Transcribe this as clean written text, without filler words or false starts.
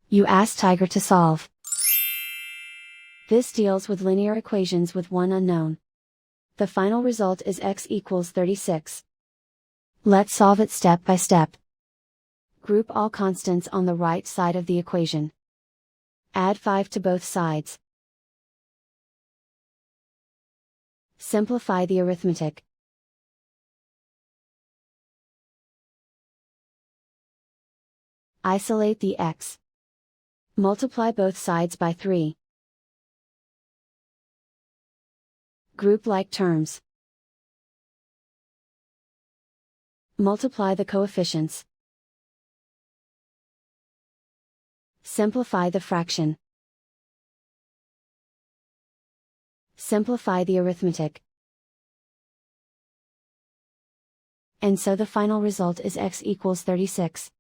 You ask Tiger to solve. This deals with linear equations with one unknown. The final result is x equals 36. Let's solve it step by step. Group all constants on the right side of the equation. Add 5 to both sides. Simplify the arithmetic. Isolate the x. Multiply both sides by 3. Group like terms. Multiply the coefficients. Simplify the fraction. Simplify the arithmetic. And so the final result is x equals 36.